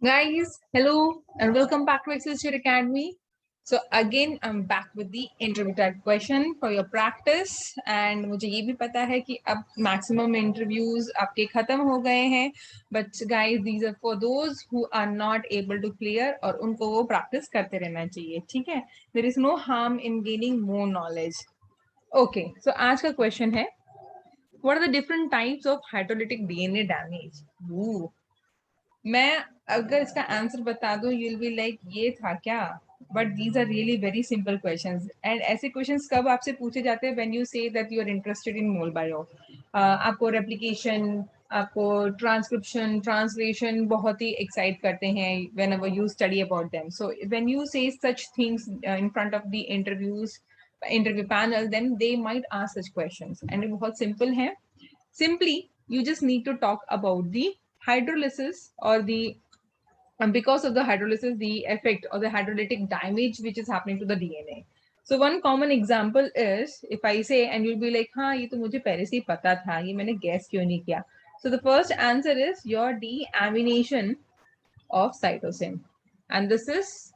Guys, hello and welcome back to Excel Sheet Academy. So again, I'm back with the interview type question for your practice and मुझे ये भी पता है कि अब maximum interviews आपके खत्म हो गए हैं, but guys, these are for those who are not able to clear और उनको वो practice करते रहना चाहिए, ठीक है? There is no harm in gaining more knowledge. Okay, so आज का question है, what are the different types of hydrolytic DNA damage? Ooh. मैं अगर इसका आंसर बता दूं you'll be like ये था क्या, but these are really very simple questions and ऐसे questions कब आपसे पूछे जाते हैं when you say that you are interested in mole bio. आपको replication, आपको transcription, translation बहुत ही excite करते हैं whenever you study about them. So when you say such things in front of the interview panel, then they might ask such questions and ये बहुत simple है. Simply you just need to talk about the hydrolysis or the and because of the hydrolysis the effect or the hydrolytic damage which is happening to the DNA. So one common example is if I say and you'll be like हाँ ये तो मुझे पहले से ही पता था, ये मैंने guess क्यों नहीं किया. So the first answer is your deamination of cytosine and this is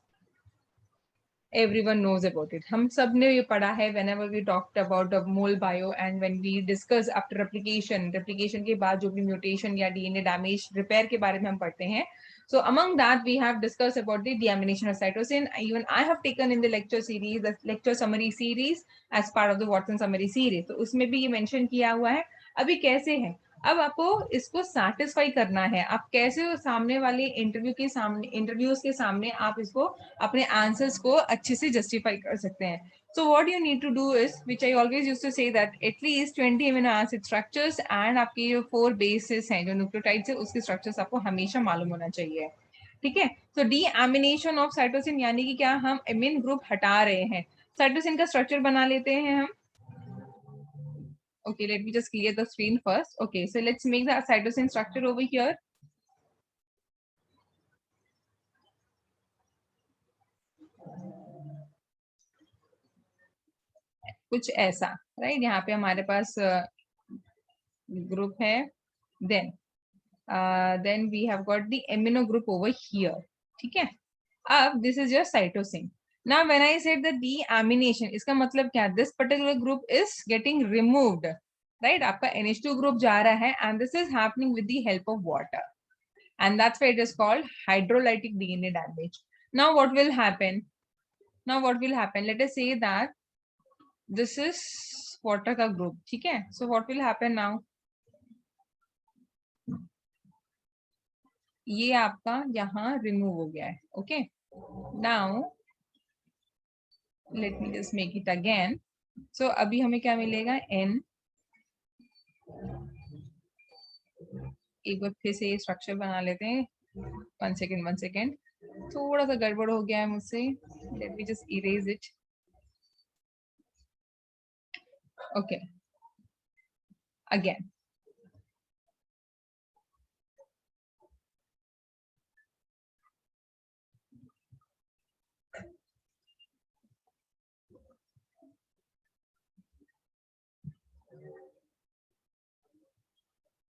everyone knows about it. हम सब ने ये पढ़ा है whenever we talked about the mole bio and when we discuss after replication के बाद जो भी mutation या DNA damage repair के बारे में हम पढ़ते हैं. So among that we have discussed about the deamination of cytosine. Even I have taken in the lecture series, the lecture summary series as part of the Watson summary series. तो उसमें भी ये mention किया हुआ है. अभी कैसे है, अब आपको इसको सेटिस्फाई करना है, आप कैसे सामने वाले इंटरव्यूज के सामने आप इसको अपने आंसर्स को अच्छे से जस्टिफाई कर सकते हैं. So what you need to do is, which I always used to say, that at least 20 amino acid structures and आपकी जो 4 bases हैं जो न्यूक्लियोटाइड्स है उसके स्ट्रक्चर्स आपको हमेशा मालूम होना चाहिए. ठीक है. So deamination of cytosine यानी कि क्या, हम एमिन ग्रुप हटा रहे हैं, साइटोसिन का स्ट्रक्चर बना लेते हैं हम. Okay, let me just clear the screen first. Okay, so let's make the cytosine structure over here. कुछ ऐसा, राइट. यहाँ पे हमारे पास ग्रुप है, then we have got the amino group over here. ठीक है. अब this is your cytosine. Now when I said the deamination, इसका मतलब क्या, this particular group is getting removed, right. आपका NH2 group जा रहा है and this is happening with the help of water and that's why it is called hydrolytic DNA damage. Now what will happen? Let us say that this is water का group, ठीक है. So what will happen now? ये आपका यहाँ remove हो गया है. Okay, now let me just make it again. So अभी हमें क्या मिलेगा, n. एक बार फिर से ये स्ट्रक्चर बना लेते हैं. 1 सेकेंड, थोड़ा सा गड़बड़ हो गया है मुझसे. Late me just erase it. Okay, again.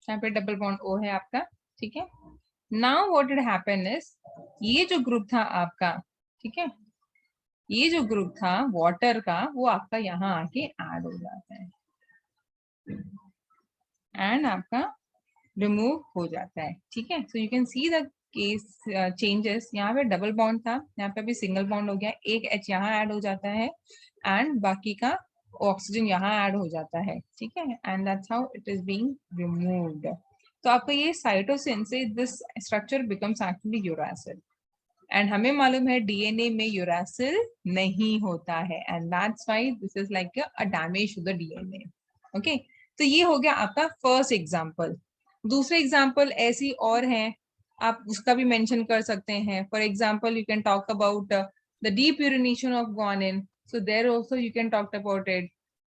यहाँ पे डबल बॉन्ड O है आपका, ठीक है. Now what will happen is, ये जो ग्रुप था आपका, ठीक है, ये जो ग्रुप था वाटर का वो आपका यहाँ आके ऐड हो जाता है एंड आपका रिमूव हो जाता है. ठीक है. So you can see the case changes. यहाँ पे डबल बॉन्ड था, यहाँ पे भी सिंगल बॉन्ड हो गया, एक H यहाँ ऐड हो जाता है एंड बाकी का ऑक्सीजन यहाँ ऐड हो जाता है. ठीक है. And that's how it is being removed. तो आपका ये साइटोसिन से this structure becomes actually uracil and हमें मालूम है डीएनए में यूरासिल नहीं होता है and that's why this is like a damage to the DNA. Okay, तो ये हो गया आपका फर्स्ट एग्जांपल. दूसरे एग्जांपल ऐसी और हैं, आप उसका भी मेंशन कर सकते हैं. For example you can talk about the depurination of guanine. So there also you can talk about it.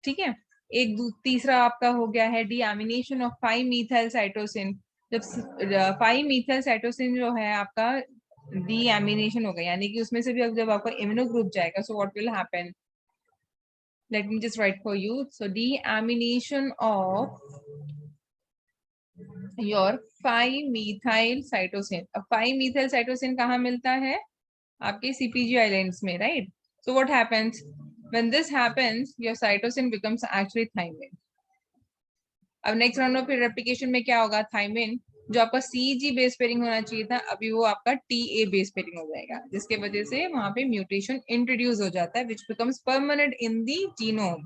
ठीक है. एक तीसरा आपका हो गया है डीएमिनेशन ऑफ 5 मीथाइल साइटोसिन. जब 5 मीथाइल साइटोसिन जो है आपका डीएमिनेशन होगा, यानी कि उसमें से भी जब आपका इम्यूनो ग्रुप जाएगा, so what will happen, let me just write for you. So deamination of your 5-methyl cytosine. अब 5-methyl cytosine कहाँ मिलता है? आपके CpG आइलैंड्स में, right? So what happens? When this happens, your cytosine becomes actually thymine. अब next round में फिर replication में क्या होगा? थाइमिन जो आपका CG बेस पेयरिंग होना चाहिए था, अभी वो आपका TA बेस पेयरिंग हो जाएगा, जिसके वजह से वहां पे म्यूटेशन इंट्रोड्यूस हो जाता है, which becomes permanent in the genome,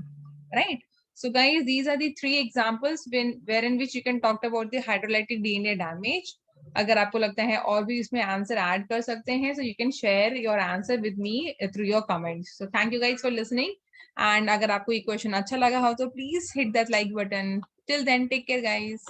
right? So guys, these are the 3 examples wherein which you can talk about the hydrolytic DNA damage. अगर आपको लगता है और भी इसमें आंसर ऐड कर सकते हैं, so you can share your answer with me through your comments. So thank you guys for listening. And अगर आपको ये क्वेश्चन अच्छा लगा हो तो please hit that like button. Till then, take care, guys.